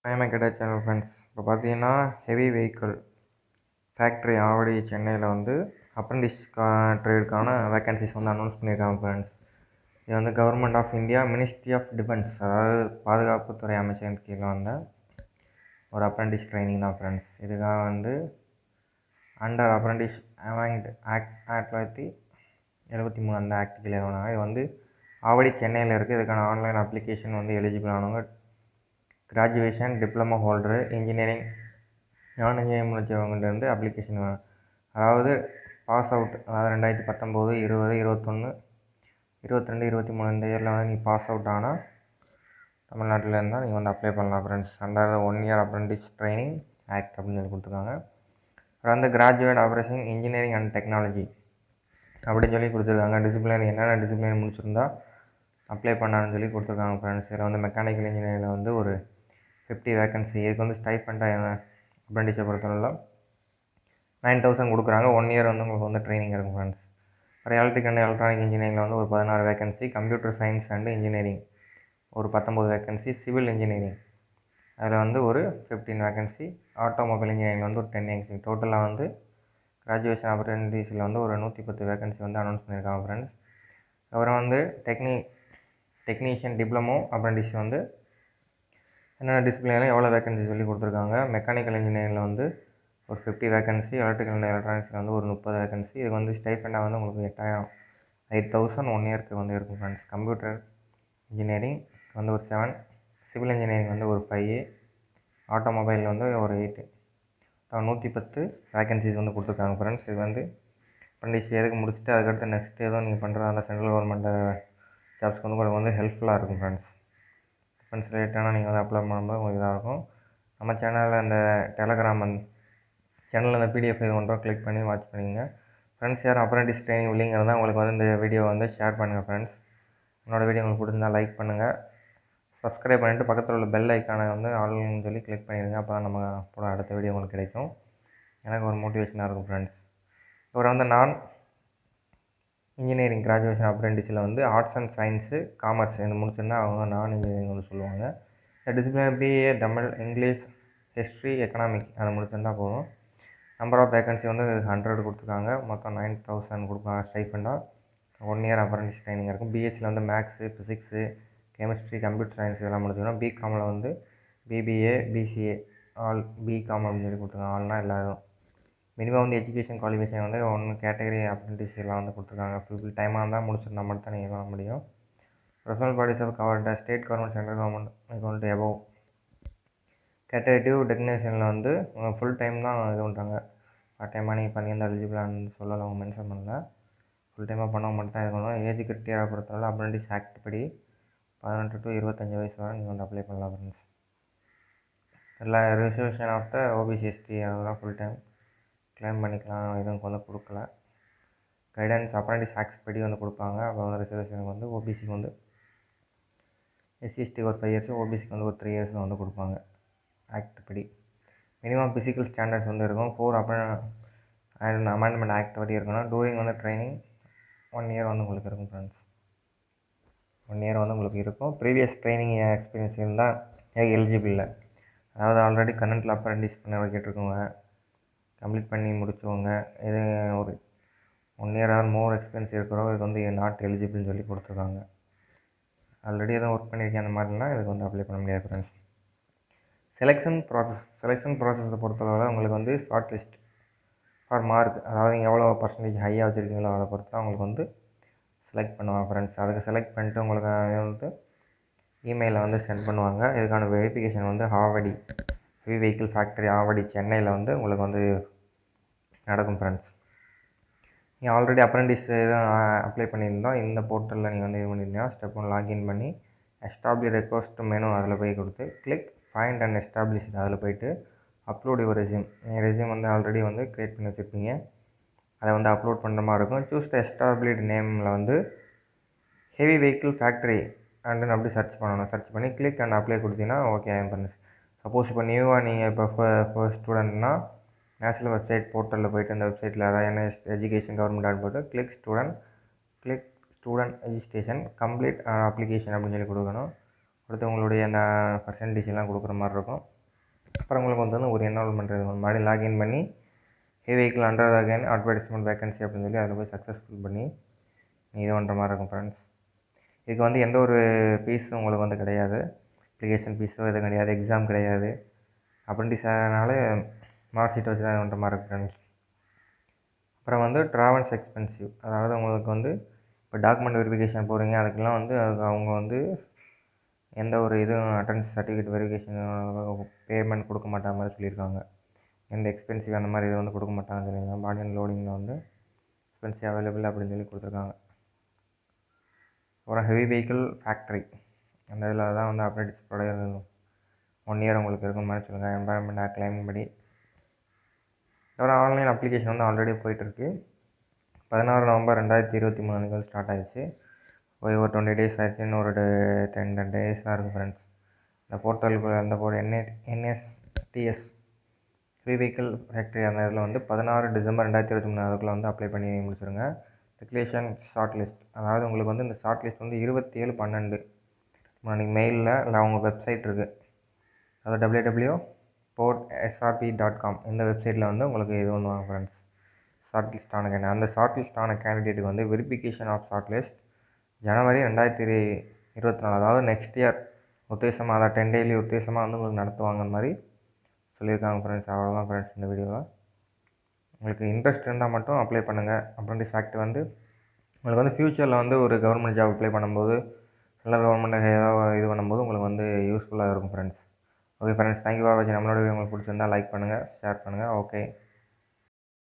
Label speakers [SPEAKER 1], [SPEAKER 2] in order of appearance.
[SPEAKER 1] IMA channel friends. இப்போ பார்த்தீங்கன்னா heavy vehicle factory Avadi சென்னையில் வந்து அப்ரெண்டிஸ் ட்ரேடுக்கான வேக்கன்சிஸ் வந்து அனௌன்ஸ் பண்ணியிருக்காங்க ஃப்ரெண்ட்ஸ். இது வந்து government of India ministry of defence, அதாவது பாதுகாப்புத்துறை அமைச்சரின் கீழே வந்த ஒரு அப்ரெண்டிஸ் ட்ரைனிங் தான் ஃப்ரெண்ட்ஸ். இதுக்காக வந்து அண்டர் அப்ரெண்டிஸ் அமெண்ட்மெண்ட் ஆக்ட் 1973 அந்த ஆக்ட் கீழே வருவாங்க. இது வந்து ஆவடி சென்னையில் இருக்குது. இதுக்கான ஆன்லைன் அப்ளிகேஷன் வந்து எலிஜிபிள் ஆனவங்க கிராஜுவேஷன், டிப்ளமோ ஹோல்டரு, இன்ஜினியரிங், நான் இன்ஜினியரிங் முடித்தவங்கள்டேருந்து அப்ளிகேஷன் வேணும். அதாவது பாஸ் அவுட், அதாவது 2019, 20, 21, 22, 23 இந்த இயரில் வந்து நீங்கள் பாஸ் அவுட் ஆனால் தமிழ்நாட்டில் இருந்தால் நீங்கள் வந்து அப்ளை பண்ணலாம் friends. Under 1 year apprentice training act அப்படின்னு சொல்லி கொடுத்துருக்காங்க. அப்புறம் வந்து graduate operation engineering and technology அப்படின்னு சொல்லி கொடுத்துருக்காங்க. டிசிப்ளின் என்னென்ன டிசிப்ளின் முடிச்சிருந்தா அப்ளை பண்ணான்னு சொல்லி கொடுத்துருக்காங்க ஃப்ரெண்ட்ஸ். இதில் வந்து மெக்கானிக்கல் இன்ஜினியரிங்கில் வந்து ஒரு 50 வேக்கன்சி. இதுக்கு வந்து ஸ்டைஃபண்டாக அப்ரெண்டிஸை பொறுத்தவரை 9,000 கொடுக்குறாங்க. 1 இயர் வந்து உங்களுக்கு வந்து ட்ரைனிங் இருக்கும் ஃப்ரெண்ட்ஸ். அப்புறம் எலக்ட்ரிக் அண்ட் எலக்ட்ரானிக் இன்ஜினியரிங்கில் வந்து ஒரு 16 vacancy. Computer science and engineering ஒரு 19 வேக்கன்சி. சிவில் இன்ஜினியரிங் அதில் வந்து ஒரு 15 வேக்கன்சி. ஆட்டோமொபைல் இன்ஜினியரிங்கில் வந்து ஒரு 10 வேக்கன்சி. டோட்டலாக வந்து கிராஜுவேஷன் அப்ரெண்டிஸில் வந்து ஒரு 110 வேக்கன்சி வந்து அனௌன்ஸ் பண்ணியிருக்காங்க ஃப்ரெண்ட்ஸ். அப்புறம் வந்து டெக்னீஷியன் டிப்ளமோ அப்ரெண்டிஸ் வந்து என்னென்ன டிசிப்ளினில் எவ்வளோ வேக்கன்சி சொல்லி கொடுத்துருக்காங்க. மெக்கானிக்கல் இன்ஜினியரிங்கில் வந்து ஒரு 50 வேக்கன்சி. எலக்ட்ரிக்கல் அண்ட் எலக்ட்ரானிக்ஸில் வந்து ஒரு 30 வேக்கன்சி. இது வந்து ஸ்டைஃபண்டாக வந்து உங்களுக்கு 8,000 1 இயருக்கு வந்து இருக்கும் ஃப்ரெண்ட்ஸ். கம்ப்யூட்டர் இன்ஜினியரிங் வந்து ஒரு 7, சிவில் இன்ஜினியரிங் வந்து ஒரு 5, ஆட்டோமொபைல் வந்து ஒரு 8, 110 வேக்கன்சிஸ் வந்து கொடுத்துருக்காங்க ஃப்ரெண்ட்ஸ். இது வந்து அப்ரெண்டிஸ் எதுக்கு முடிச்சுட்டு அதுக்கடுத்து நெக்ஸ்ட் ஏதோ நீங்கள் பண்ணுறதால சென்ட்ரல் கவர்மெண்ட் ஜாப்ஸ்க்கு வந்து உங்களுக்கு வந்து ஹெல்ப்ஃபுல்லாக இருக்கும் ஃப்ரெண்ட்ஸ். டிஃபென்ஸ் ரிலேட்டடாக நீங்கள் வந்து அப்ளை பண்ணும்போது உங்களுக்கு இதாக இருக்கும். நம்ம சேனலில் இந்த டெலகிராம் சேனலில் இந்த பிடிஎஃப் இது ஒன்றும் கிளிக் பண்ணி வாட்ச் பண்ணிங்க ஃப்ரெண்ட்ஸ். யாரும் அப்ரெண்டிஸ் ட்ரைனிங் இல்லைங்கிறதா உங்களுக்கு வந்து இந்த வீடியோ வந்து ஷேர் பண்ணுங்கள் ஃப்ரெண்ட்ஸ். என்னோடய வீடியோ உங்களுக்கு பிடிச்சிருந்தால் லைக் பண்ணுங்கள், சப்ஸ்கிரைப் பண்ணிவிட்டு பக்கத்தில் உள்ள பெல் ஐக்கானை வந்து ஆல்னு சொல்லி கிளிக் பண்ணிடுங்க. அப்போ தான் நம்ம போட அடுத்த வீடியோ உங்களுக்கு கிடைக்கும். எனக்கு ஒரு மோட்டிவேஷனாக இருக்கும் ஃப்ரெண்ட்ஸ். அப்புறம் வந்து நான் இன்ஜினியரிங் கிராஜுவேஷன் அப்ரெண்டிஸில் வந்து ஆர்ட்ஸ் அண்ட் சயின்ஸு, காமர்ஸ் இது முடிச்சிருந்தால் அவங்க நான் இன்ஜினியரிங் வந்து சொல்லுவாங்க. Discipline BA, Tamil, English, history, economic அதை முடிச்சிருந்தால் போதும். நம்பர் ஆஃப் வேக்கன்சி வந்து 100 கொடுத்துருக்காங்க. மொத்தம் 9,000 கொடுப்பாங்க ஸ்டைஃபண்டாக. 1 இயர் அப்ரெண்டிஸ் ட்ரைனிங் இருக்கும். பிஎஸ்சியில் வந்து maths, physics, chemistry, computer science இதெல்லாம் முடிச்சுக்கணும். பிகாமில் வந்து பிபிஏ, பிசிஏ ஆல் பிகாம் அப்படின்னு சொல்லி கொடுத்துருக்காங்க. ஆல்னால் எல்லாரும். மினிமம் வந்து எஜுகேஷன் குவாலிஃபிகேஷன் வந்து 1 கேட்டகரி அப்ரெண்டிஸ் எல்லாம் வந்து கொடுத்துருக்காங்க. ஃபுல் டைமாக இருந்தால் முடிச்சிருந்தா மட்டும் தான் நீங்கள் பண்ண முடியும். Professional bodies of covered state government, central government equal to above கேட்டகரிட்டிவ் டெக்னீஷியனில் வந்து ஃபுல் டைம் தான் இது பண்ணுறாங்க. பார்ட் டைமாக நீங்கள் பண்ணியிருந்தால் எலிஜிபிளானு சொல்லலை, அவங்க மென்ஷன் பண்ணல. ஃபுல் டைமாக பண்ணவங்க மட்டும் தான் இருக்கணும். ஏஜ் கிரிட்டீரியா பொறுத்தவரை அப்ரெண்டிஸ் ஆக்ட் படி 18 to 25 வயசு வரை நீங்கள் வந்து அப்ளை பண்ணலாம் ஃப்ரெண்ட்ஸ். இல்லை reservation of the OBC ST அதெல்லாம் ஃபுல் டைம் கிளைம் பண்ணிக்கலாம். எதுவும் வந்து கொடுக்கல. கைடன்ஸ் அப்ரெண்டிஸ் ஆக்ட்ஸ் படி வந்து கொடுப்பாங்க. அப்புறம் வந்து ரிசர்வேஷனுக்கு வந்து ஓபிசிக்கு வந்து எஸ்சிஎஸ்டிக்கு ஒரு 5 இயர்ஸு, ஓபிசிக்கு வந்து ஒரு 3 இயர்ஸ் வந்து கொடுப்பாங்க ஆக்ட் படி. மினிமம் ஃபிசிக்கல் ஸ்டாண்டர்ட்ஸ் வந்து இருக்கும். 4 அண்ட் அமெண்ட்மெண்ட் ஆக்ட் படி இருக்கணும். டூரிங் வந்து ட்ரைனிங் 1 இயர் வந்து உங்களுக்கு இருக்கும் ஃப்ரெண்ட்ஸ். 1 இயர் வந்து உங்களுக்கு இருக்கும். ப்ரீவியஸ் ட்ரைனிங் எக்ஸ்பீரியன்ஸ் இருந்தால் எலிஜிபிள் இல்லை. அதாவது ஆல்ரெடி கரண்ட்டில் அப்ரெண்டிஸ் பண்ண கேட்டிருக்கவங்க, கம்ப்ளீட் பண்ணி முடிச்சவங்க, இது ஒரு 1 இயர் ஆர் மோர் எக்ஸ்பீரியன்ஸ் இருக்கிறவங்க இதுக்கு வந்து நாட் எலிஜிபிள்னு சொல்லி கொடுத்துருக்காங்க. ஆல்ரெடி எதுவும் ஒர்க் பண்ணியிருக்கேன் அந்த மாதிரிலாம் இதுக்கு வந்து அப்ளை பண்ண முடியாது ஃப்ரெண்ட்ஸ். செலெக்ஷன் ப்ராசஸை பொறுத்தளவில் உங்களுக்கு வந்து ஷார்ட் லிஸ்ட் ஃபார் மார்க், அதாவது நீங்கள் எவ்வளோ பர்சன்டேஜ் ஹையாக வச்சுருக்கீங்களோ அதை பொறுத்து தான் உங்களுக்கு வந்து செலக்ட் பண்ணுவாங்க ஃப்ரெண்ட்ஸ். அதுக்கு செலக்ட் பண்ணிட்டு உங்களுக்கு வந்து இமெயிலில் வந்து சென்ட் பண்ணுவாங்க. இதுக்கான வெரிஃபிகேஷன் வந்து ஹாவடி ஹெவி வெஹிக்கிள் ஃபேக்ட்ரி ஆவடி சென்னையில் வந்து உங்களுக்கு வந்து நடக்கும் ஃப்ரெண்ட்ஸ். நீங்கள் ஆல்ரெடி அப்ரெண்டிஸ் எதுவும் அப்ளை பண்ணியிருந்தோம் இந்த போர்ட்டலில் நீங்கள் வந்து இது பண்ணியிருந்தீங்கன்னா ஸ்டெப் 1 லாகின் பண்ணி எஸ்டாப்ளிஷ் ரெக்வஸ்ட் மெனு அதில் போய் கொடுத்து கிளிக் ஃபைண்ட் அண்ட் எஸ்டாப்ளிஷ் அதில் போய்ட்டு அப்லோட் யுவர் ரெஸ்யூம். நீங்கள் ரெஸ்யூம் வந்து ஆல்ரெடி வந்து க்ரியேட் பண்ணி வச்சுருப்பீங்க, அதை வந்து அப்லோட் பண்ணுற மாதிரி இருக்கும். சூஸ் த எஸ்டாப்ளிஷ்டு நேமில் வந்து ஹெவி வெஹிக்கிள் ஃபேக்ட்ரி அண்டுன்னு அப்படி சர்ச் பண்ணணும். சர்ச் பண்ணி கிளிக் அண்ட் அப்ளை கொடுத்தீங்கன்னா ஓகே பண்ணு. சப்போஸ் இப்போ நியூவாக நீங்கள் இப்போ ஃபர்ஸ்ட் ஸ்டூடெண்ட்னா நேஷ்னல் வெப்சைட் போர்ட்டலில் போய்ட்டு அந்த வெப்சைட்டில் அதாவது என்எஸ் எஜுகேஷன் கவர்மெண்ட் போட்டு click student registration complete application அப்படின்னு சொல்லி கொடுக்கணும். அடுத்து உங்களுடைய அந்த பர்சன்டேஜ் எல்லாம் கொடுக்குற மாதிரி இருக்கும். அப்புறம் உங்களுக்கு வந்து ஒரு என்ரோல்மெண்ட் இருக்கும். மறுபடியும் லாகின் பண்ணி heavy vehicle under again advertisement vacancy அப்படின்னு சொல்லி அதில் போய் சக்ஸஸ்ஃபுல் பண்ணி இது பண்ணுற மாதிரி இருக்கும் ஃப்ரெண்ட்ஸ். இதுக்கு வந்து எந்த ஒரு ஃபீஸும் உங்களுக்கு வந்து கிடையாது. அப்ளிகேஷன் ஃபீஸோ எதுவும் கிடையாது, எக்ஸாம் கிடையாது. அப்ரெண்டிஸ் ஆனாலே மார்க் ஷீட் வச்சு தான் பண்ணுற மாதிரி இருக்கும் ஃப்ரெண்ட்ஸ். அப்புறம் வந்து ட்ராவல்ஸ் எக்ஸ்பென்சிவ், அதாவது உங்களுக்கு வந்து இப்போ டாக்குமெண்ட் வெரிஃபிகேஷன் போகிறீங்க, அதுக்கெலாம் வந்து அவங்க வந்து எந்த ஒரு இதுவும் அட்டெண்டன்ஸ் சர்டிஃபிகேட் வெரிஃபிகேஷன் பேமெண்ட் கொடுக்க மாட்டாங்க மாதிரி சொல்லியிருக்காங்க. எந்த எக்ஸ்பென்சிவ் அந்த மாதிரி இது வந்து கொடுக்க மாட்டாங்கன்னு சொல்லியிருக்காங்க. பாடி அண்ட் லோடிங்கில் வந்து எக்ஸ்பென்சிவ் அவைலபிள் அப்படின்னு சொல்லி கொடுத்துருக்காங்க. அப்புறம் ஹெவி வெஹிக்கிள் ஃபேக்ட்ரி, அந்த இதில் தான் வந்து அப்ரெண்டிஸ்போட 1 இயர் உங்களுக்கு இருக்குன்னு மாதிரி சொல்லுங்கள் என்வரான்மெண்ட் ஆக்ட் கிளைம் படி. அப்புறம் ஆன்லைன் அப்ளிகேஷன் வந்து ஆல்ரெடி போயிட்டுருக்கு. 16 நவம்பர் 2023 ஸ்டார்ட் ஆகிடுச்சு. போய் ஒரு 20 டேஸ் ஆகிடுச்சு. இன்னும் ஒரு 10 டேஸ் தான் இருக்குது ஃப்ரெண்ட்ஸ். இந்த போர்ட்டலுக்குள்ளே அந்த NSTS ஹெவி வெஹிக்கிள் ஃபேக்ட்ரி அந்த இதில் வந்து 16 டிசம்பர் 2023 அதுக்குள்ளே வந்து அப்ளை பண்ணி முடிச்சுருங்க. ரெகுலேஷன் ஷார்ட் லிஸ்ட், அதாவது உங்களுக்கு வந்து இந்த ஷார்ட் லிஸ்ட் வந்து 27/12 அன்றைக்கி மெயிலில் இல்லை அவங்க வெப்சைட் இருக்குது, அதாவது www.portsrp.com இந்த வெப்சைட்டில் வந்து உங்களுக்கு இது பண்ணுவாங்க ஃப்ரெண்ட்ஸ். ஷார்ட் லிஸ்ட் ஆன அந்த ஷார்ட் லிஸ்ட் ஆன கேண்டிடேட்டுக்கு வந்து வெரிஃபிகேஷன் ஆஃப் ஷார்ட் லிஸ்ட் ஜனவரி 2024, அதாவது நெக்ஸ்ட் இயர் உத்தேசமாக, அதாவது 10 டேலி உத்தேசமாக வந்து உங்களுக்கு நடத்துவாங்க மாதிரி சொல்லியிருக்காங்க ஃப்ரெண்ட்ஸ். அவ்வளோதான் ஃப்ரெண்ட்ஸ் இந்த வீடியோவில். உங்களுக்கு இன்ட்ரெஸ்ட் இருந்தால் மட்டும் அப்ளை பண்ணுங்கள். அப்ரெண்டிஸ் ஆக்ட் வந்து உங்களுக்கு வந்து ஃப்யூச்சரில் வந்து ஒரு கவர்மெண்ட் ஜாப் அப்ளை பண்ணும்போது, இல்லை கவர்மெண்ட் ஏதாவது இது பண்ணும்போது உங்களுக்கு வந்து யூஸ்ஃபுல்லாக இருக்கும் friends. Okay friends, thank you for வாட்சிங். நம்மளோட வீடியோ உங்களுக்கு பிடிச்சிருந்தால் லைக் பண்ணுங்கள், ஷேர் பண்ணுங்கள். ஓகே.